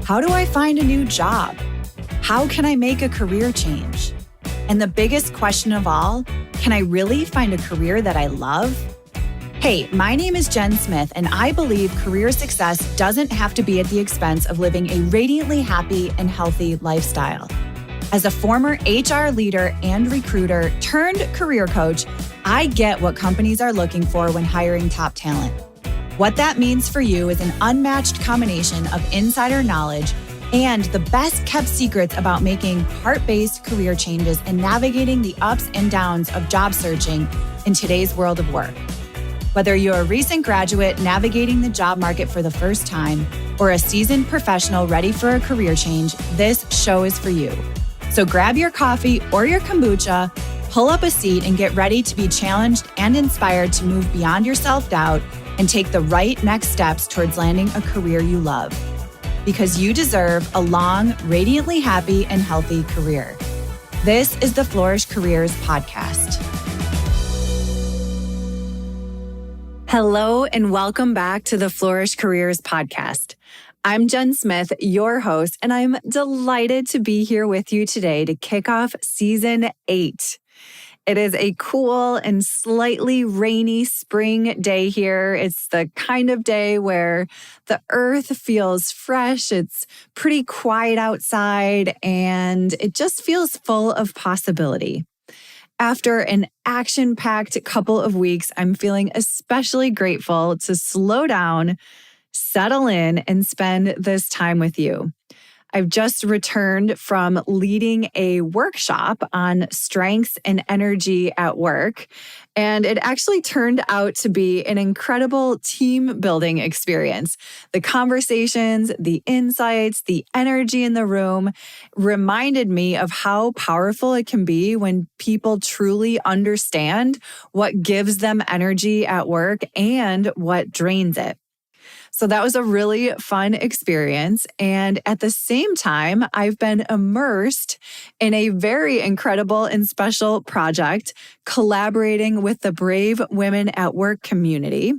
How do I find a new job? How can I make a career change? And the biggest question of all, can I really find a career that I love? Hey, my name is Jen Smith, and I believe career success doesn't have to be at the expense of living a radiantly happy and healthy lifestyle. As a former HR leader and recruiter turned career coach, I get what companies are looking for when hiring top talent. What that means for you is an unmatched combination of insider knowledge and the best kept secrets about making heart-based career changes and navigating the ups and downs of job searching in today's world of work. Whether you're a recent graduate navigating the job market for the first time or a seasoned professional ready for a career change, this show is for you. So grab your coffee or your kombucha, pull up a seat, and get ready to be challenged and inspired to move beyond your self-doubt and take the right next steps towards landing a career you love. Because you deserve a long, radiantly happy and healthy career. This is the Flourish Careers Podcast. Hello, and welcome back to the Flourish Careers Podcast. I'm Jen Smith, your host, and I'm delighted to be here with you today to kick off Season 8. It is a cool and slightly rainy spring day here. It's the kind of day where the earth feels fresh. It's pretty quiet outside, and it just feels full of possibility. After an action-packed couple of weeks, I'm feeling especially grateful to slow down, settle in, and spend this time with you. I've just returned from leading a workshop on strengths and energy at work, and it actually turned out to be an incredible team building experience. The conversations, the insights, the energy in the room reminded me of how powerful it can be when people truly understand what gives them energy at work and what drains it. So that was a really fun experience. And at the same time, I've been immersed in a very incredible and special project, collaborating with the Brave Women at Work community.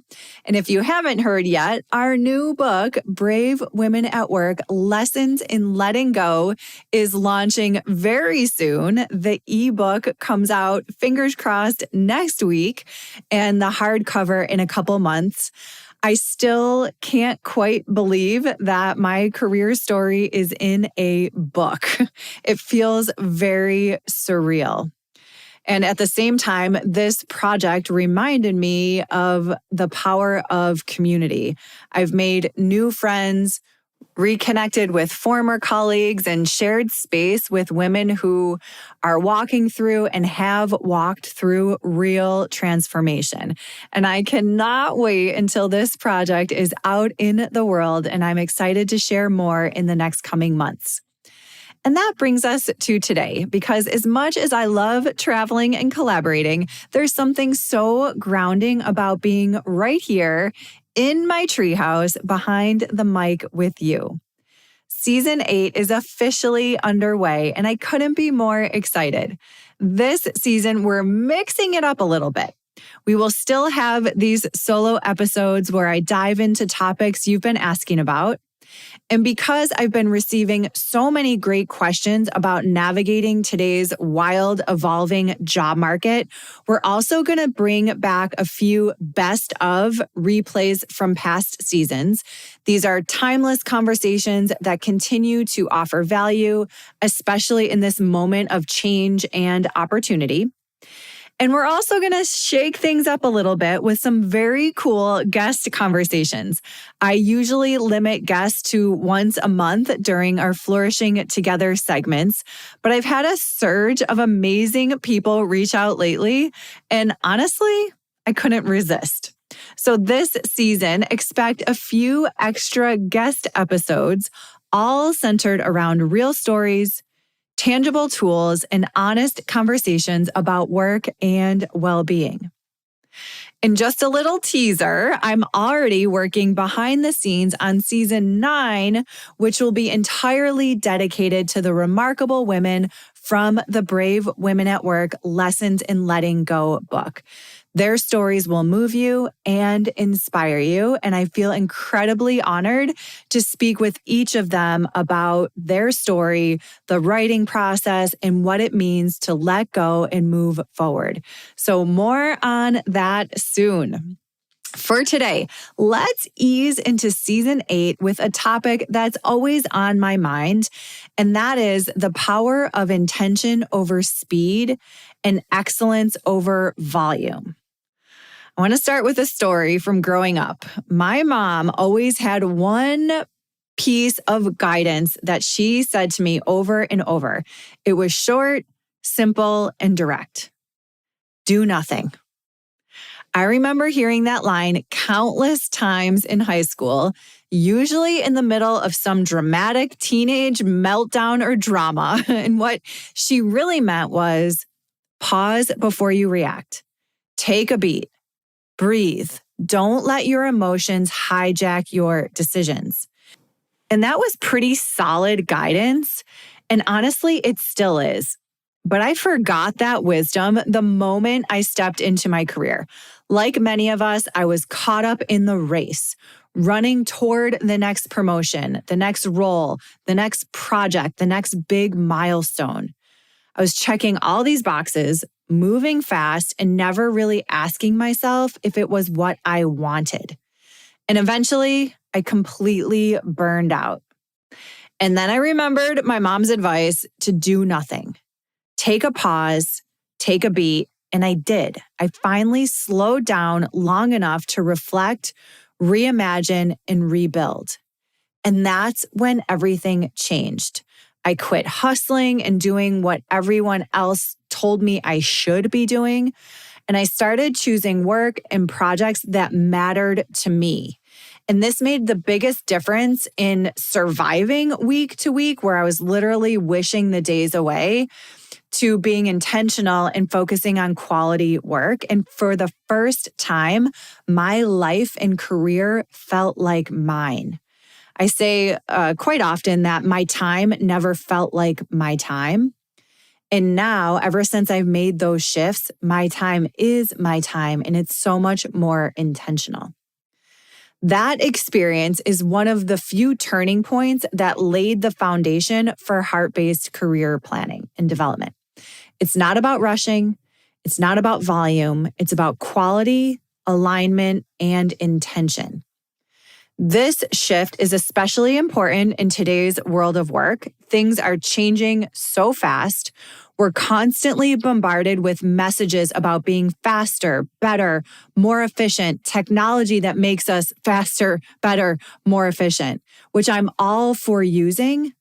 And if you haven't heard yet, our new book, Brave Women at Work, Lessons in Letting Go, is launching very soon. The eBook comes out, fingers crossed, next week, and the hardcover in a couple months. I still can't quite believe that my career story is in a book. It feels very surreal. And at the same time, this project reminded me of the power of community. I've made new friends, reconnected with former colleagues, and shared space with women who are walking through and have walked through real transformation. And I cannot wait until this project is out in the world, and I'm excited to share more in the next coming months. And that brings us to today, because as much as I love traveling and collaborating, there's something so grounding about being right here in my treehouse behind the mic with you. Season 8 is officially underway, and I couldn't be more excited. This season, we're mixing it up a little bit. We will still have these solo episodes where I dive into topics you've been asking about. And because I've been receiving so many great questions about navigating today's wild, evolving job market, we're also going to bring back a few best of replays from past seasons. These are timeless conversations that continue to offer value, especially in this moment of change and opportunity. And we're also going to shake things up a little bit with some very cool guest conversations. I usually limit guests to once a month during our Flourishing Together segments, but I've had a surge of amazing people reach out lately, and honestly, I couldn't resist. So this season, expect a few extra guest episodes, all centered around real stories, tangible tools, and honest conversations about work and well-being. And just a little teaser, I'm already working behind the scenes on Season 9, which will be entirely dedicated to the remarkable women from the Brave Women at Work Lessons in Letting Go book. Their stories will move you and inspire you. And I feel incredibly honored to speak with each of them about their story, the writing process, and what it means to let go and move forward. So more on that soon. For today, let's ease into season 8 with a topic that's always on my mind, and that is the power of intention over speed and excellence over volume. I want to start with a story from growing up. My mom always had one piece of guidance that she said to me over and over. It was short, simple, and direct. Do nothing. I remember hearing that line countless times in high school, usually in the middle of some dramatic teenage meltdown or drama. And what she really meant was pause before you react. Take a beat. Breathe. Don't let your emotions hijack your decisions. And that was pretty solid guidance. And honestly, it still is. But I forgot that wisdom the moment I stepped into my career. Like many of us, I was caught up in the race, running toward the next promotion, the next role, the next project, the next big milestone. I was checking all these boxes, moving fast, and never really asking myself if it was what I wanted. And eventually, I completely burned out. And then I remembered my mom's advice to do nothing. Take a pause, take a beat, and I did. I finally slowed down long enough to reflect, reimagine, and rebuild. And that's when everything changed. I quit hustling and doing what everyone else told me I should be doing. And I started choosing work and projects that mattered to me. And this made the biggest difference in surviving week to week, where I was literally wishing the days away, to being intentional and focusing on quality work. And for the first time, my life and career felt like mine. I say quite often that my time never felt like my time. And now, ever since I've made those shifts, my time is my time, and it's so much more intentional. That experience is one of the few turning points that laid the foundation for heart-based career planning and development. It's not about rushing. It's not about volume. It's about quality, alignment, and intention. This shift is especially important in today's world of work. Things are changing so fast. We're constantly bombarded with messages about being faster, better, more efficient, technology that makes us faster, better, more efficient, which I'm all for using.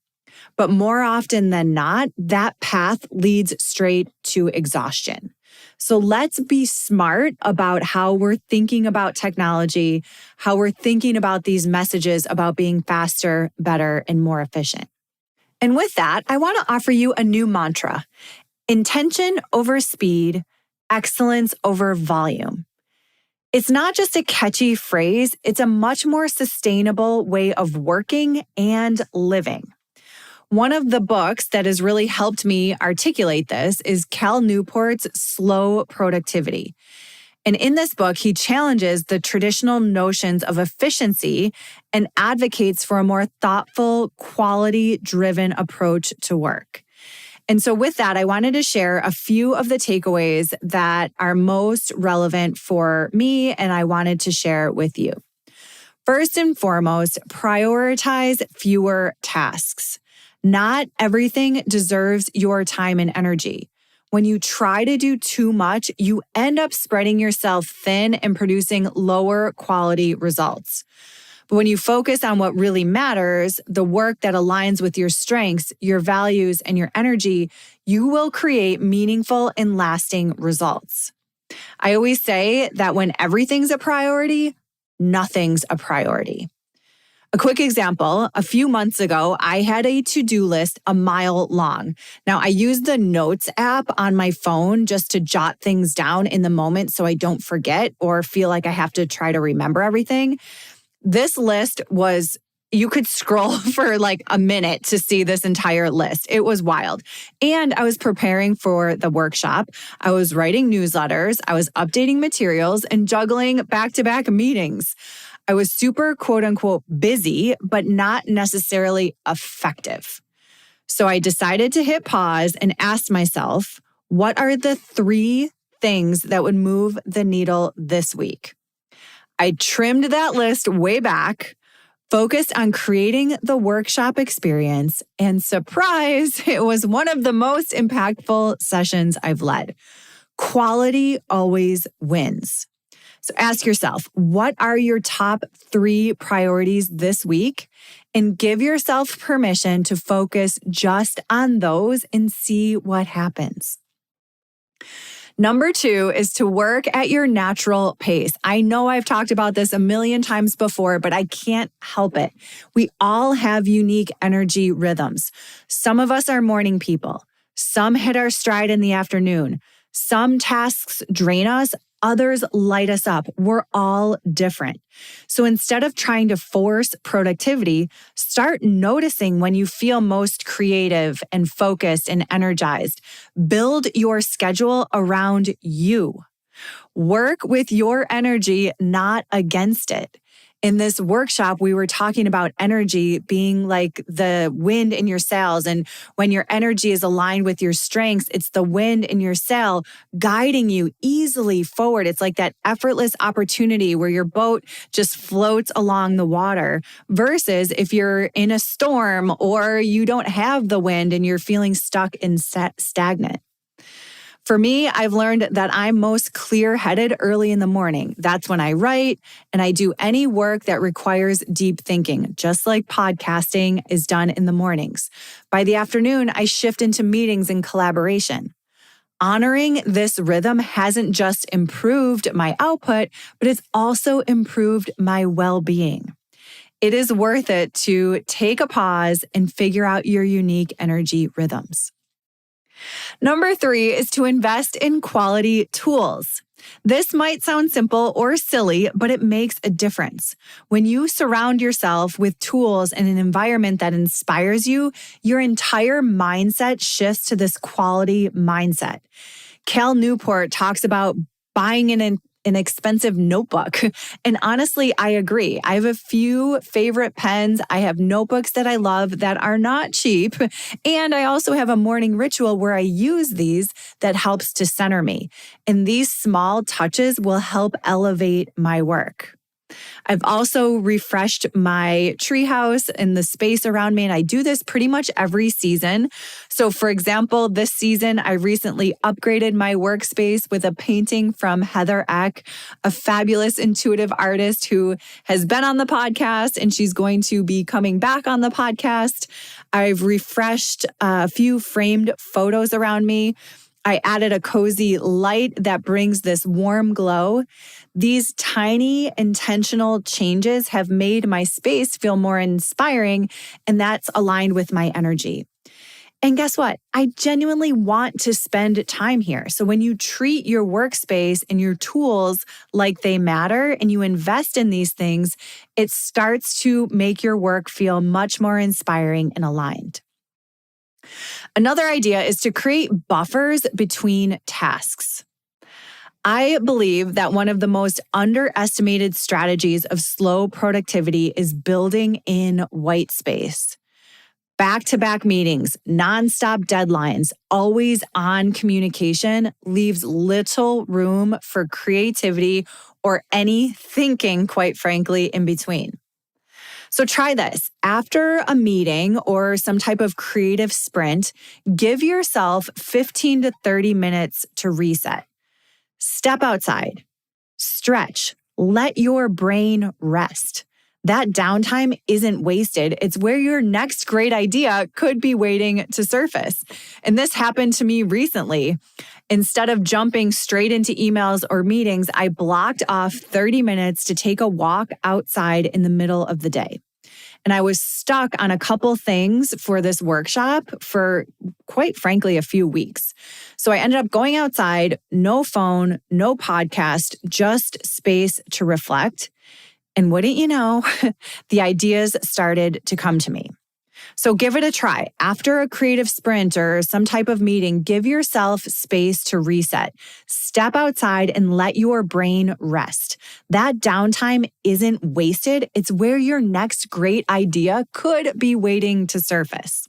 But more often than not, that path leads straight to exhaustion. So let's be smart about how we're thinking about technology, how we're thinking about these messages about being faster, better, and more efficient. And with that, I want to offer you a new mantra: intention over speed, excellence over volume. It's not just a catchy phrase, it's a much more sustainable way of working and living. One of the books that has really helped me articulate this is Cal Newport's Slow Productivity. And in this book, he challenges the traditional notions of efficiency and advocates for a more thoughtful, quality-driven approach to work. And so with that, I wanted to share a few of the takeaways that are most relevant for me, and I wanted to share with you. First and foremost, prioritize fewer tasks. Not everything deserves your time and energy. When you try to do too much, you end up spreading yourself thin and producing lower quality results. But when you focus on what really matters, the work that aligns with your strengths, your values, and your energy, you will create meaningful and lasting results. I always say that when everything's a priority, nothing's a priority. A quick example, a few months ago, I had a to-do list a mile long. Now, I use the Notes app on my phone just to jot things down in the moment so I don't forget or feel like I have to try to remember everything. This list was you could scroll for like a minute to see this entire list. It was wild. And I was preparing for the workshop. I was writing newsletters. I was updating materials and juggling back-to-back meetings. I was super quote unquote busy, but not necessarily effective. So I decided to hit pause and ask myself, what are the 3 things that would move the needle this week? I trimmed that list way back, focused on creating the workshop experience, and surprise, it was one of the most impactful sessions I've led. Quality always wins. So ask yourself, what are your top 3 priorities this week? And give yourself permission to focus just on those and see what happens. Number 2 is to work at your natural pace. I know I've talked about this a million times before, but I can't help it. We all have unique energy rhythms. Some of us are morning people. Some hit our stride in the afternoon. Some tasks drain us. Others light us up. We're all different. So instead of trying to force productivity, start noticing when you feel most creative and focused and energized. Build your schedule around you. Work with your energy, not against it. In this workshop, we were talking about energy being like the wind in your sails. And when your energy is aligned with your strengths, it's the wind in your sail guiding you easily forward. It's like that effortless opportunity where your boat just floats along the water versus if you're in a storm or you don't have the wind and you're feeling stuck and stagnant. For me, I've learned that I'm most clear-headed early in the morning. That's when I write and I do any work that requires deep thinking, just like podcasting is done in the mornings. By the afternoon, I shift into meetings and collaboration. Honoring this rhythm hasn't just improved my output, but it's also improved my well-being. It is worth it to take a pause and figure out your unique energy rhythms. Number 3 is to invest in quality tools. This might sound simple or silly, but it makes a difference. When you surround yourself with tools and an environment that inspires you, your entire mindset shifts to this quality mindset. Cal Newport talks about buying an expensive notebook. And honestly, I agree. I have a few favorite pens. I have notebooks that I love that are not cheap. And I also have a morning ritual where I use these that helps to center me. And these small touches will help elevate my work. I've also refreshed my treehouse and the space around me, and I do this pretty much every season. So for example, this season, I recently upgraded my workspace with a painting from Heather Eck, a fabulous intuitive artist who has been on the podcast, and she's going to be coming back on the podcast. I've refreshed a few framed photos around me. I added a cozy light that brings this warm glow. These tiny intentional changes have made my space feel more inspiring, and that's aligned with my energy. And guess what? I genuinely want to spend time here. So when you treat your workspace and your tools like they matter and you invest in these things, it starts to make your work feel much more inspiring and aligned. Another idea is to create buffers between tasks. I believe that one of the most underestimated strategies of slow productivity is building in white space. Back-to-back meetings, nonstop deadlines, always on communication leaves little room for creativity or any thinking, quite frankly, in between. So try this. After a meeting or some type of creative sprint, give yourself 15 to 30 minutes to reset. Step outside, stretch, let your brain rest. That downtime isn't wasted. It's where your next great idea could be waiting to surface. And this happened to me recently. Instead of jumping straight into emails or meetings, I blocked off 30 minutes to take a walk outside in the middle of the day. And I was stuck on a couple things for this workshop for, quite frankly, a few weeks. So I ended up going outside, no phone, no podcast, just space to reflect. And wouldn't you know, the ideas started to come to me. So give it a try. After a creative sprint or some type of meeting, give yourself space to reset. Step outside and let your brain rest. That downtime isn't wasted. It's where your next great idea could be waiting to surface.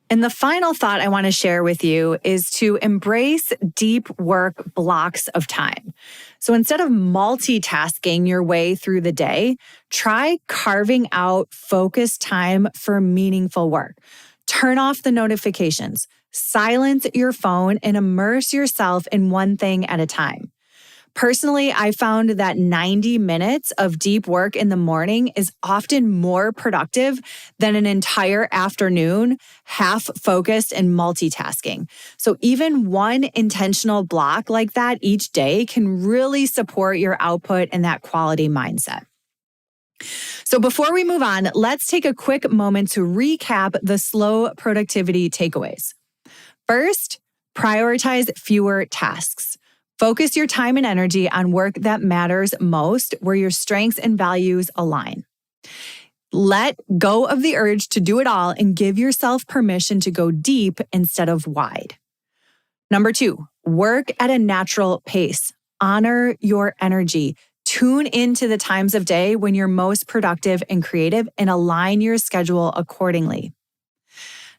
And the final thought I want to share with you is to embrace deep work blocks of time. So instead of multitasking your way through the day, try carving out focused time for meaningful work. Turn off the notifications, silence your phone, and immerse yourself in one thing at a time. Personally, I found that 90 minutes of deep work in the morning is often more productive than an entire afternoon, half focused and multitasking. So even one intentional block like that each day can really support your output and that quality mindset. So before we move on, let's take a quick moment to recap the slow productivity takeaways. First, prioritize fewer tasks. Focus your time and energy on work that matters most, where your strengths and values align. Let go of the urge to do it all and give yourself permission to go deep instead of wide. Number 2, work at a natural pace. Honor your energy. Tune into the times of day when you're most productive and creative and align your schedule accordingly.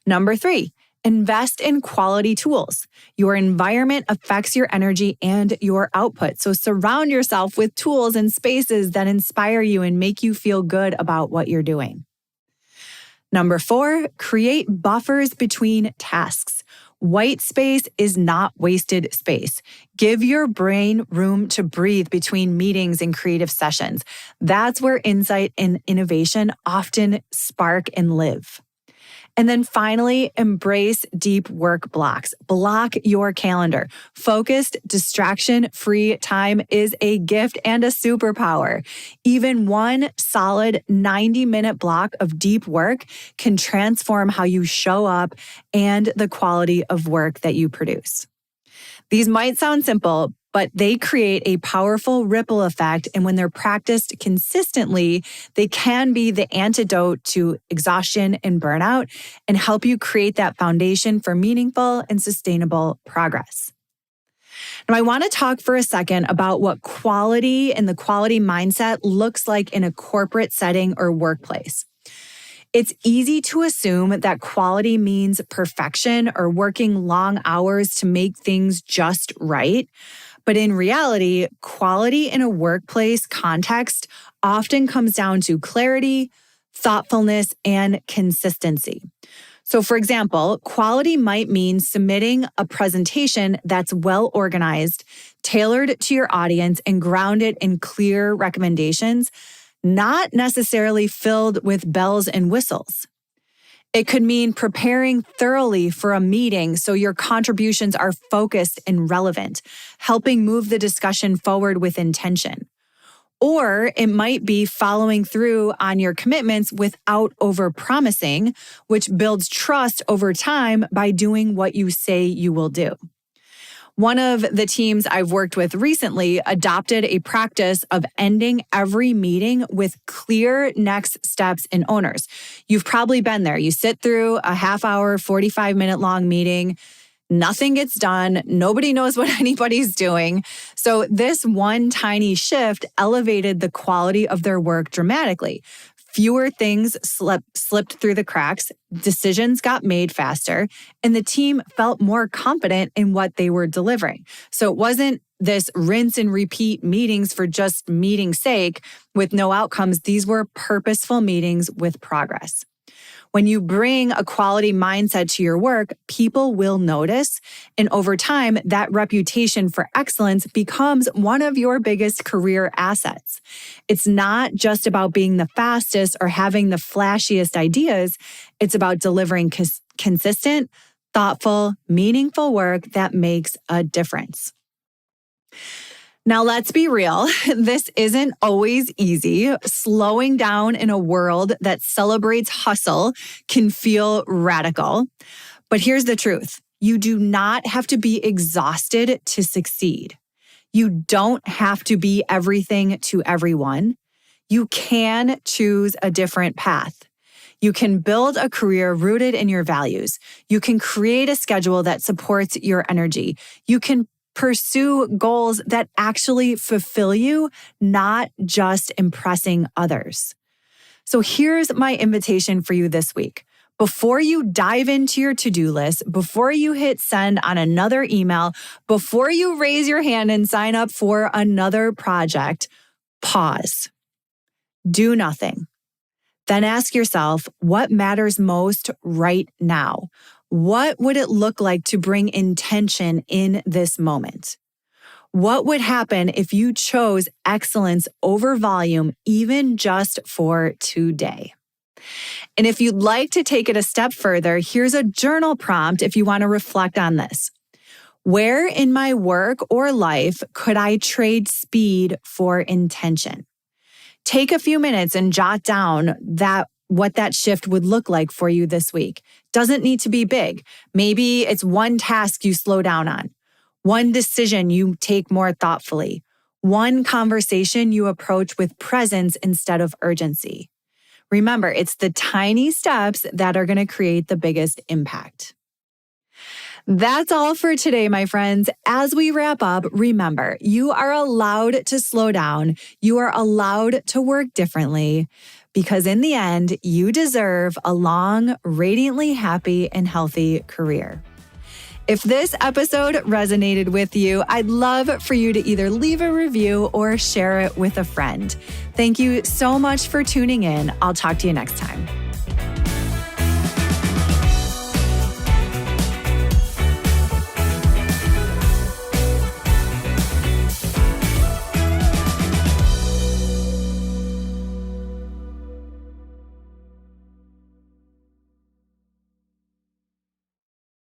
Number 3, invest in quality tools. Your environment affects your energy and your output. So surround yourself with tools and spaces that inspire you and make you feel good about what you're doing. Number 4, create buffers between tasks. White space is not wasted space. Give your brain room to breathe between meetings and creative sessions. That's where insight and innovation often spark and live. And then finally, embrace deep work blocks. Block your calendar. Focused, distraction-free time is a gift and a superpower. Even one solid 90-minute block of deep work can transform how you show up and the quality of work that you produce. These might sound simple, but they create a powerful ripple effect. And when they're practiced consistently, they can be the antidote to exhaustion and burnout and help you create that foundation for meaningful and sustainable progress. Now, I want to talk for a second about what quality and the quality mindset looks like in a corporate setting or workplace. It's easy to assume that quality means perfection or working long hours to make things just right. But in reality, quality in a workplace context often comes down to clarity, thoughtfulness, and consistency. So for example, quality might mean submitting a presentation that's well organized, tailored to your audience, and grounded in clear recommendations, not necessarily filled with bells and whistles. It could mean preparing thoroughly for a meeting so your contributions are focused and relevant, helping move the discussion forward with intention. Or it might be following through on your commitments without overpromising, which builds trust over time by doing what you say you will do. One of the teams I've worked with recently adopted a practice of ending every meeting with clear next steps and owners. You've probably been there. You sit through a half hour, 45-minute long meeting. Nothing gets done. Nobody knows what anybody's doing. So this one tiny shift elevated the quality of their work dramatically. Fewer things slipped through the cracks, decisions got made faster, and the team felt more confident in what they were delivering. So it wasn't this rinse and repeat meetings for just meeting's sake with no outcomes. These were purposeful meetings with progress. When you bring a quality mindset to your work, people will notice. And over time, that reputation for excellence becomes one of your biggest career assets. It's not just about being the fastest or having the flashiest ideas. It's about delivering consistent, thoughtful, meaningful work that makes a difference. Now, let's be real. This isn't always easy. Slowing down in a world that celebrates hustle can feel radical. But here's the truth. You do not have to be exhausted to succeed. You don't have to be everything to everyone. You can choose a different path. You can build a career rooted in your values. You can create a schedule that supports your energy. You can pursue goals that actually fulfill you, not just impressing others. So here's my invitation for you this week. Before you dive into your to-do list, before you hit send on another email, before you raise your hand and sign up for another project, pause. Do nothing. Then ask yourself, what matters most right now? What would it look like to bring intention in this moment? What would happen if you chose excellence over volume, even just for today? And if you'd like to take it a step further, here's a journal prompt if you want to reflect on this. Where in my work or life could I trade speed for intention? Take a few minutes and jot down what that shift would look like for you this week. Doesn't need to be big. Maybe it's one task you slow down on, one decision you take more thoughtfully, one conversation you approach with presence instead of urgency. Remember, it's the tiny steps that are going to create the biggest impact. That's all for today, my friends. As we wrap up, remember, you are allowed to slow down. You are allowed to work differently because in the end, you deserve a long, radiantly happy and healthy career. If this episode resonated with you, I'd love for you to either leave a review or share it with a friend. Thank you so much for tuning in. I'll talk to you next time.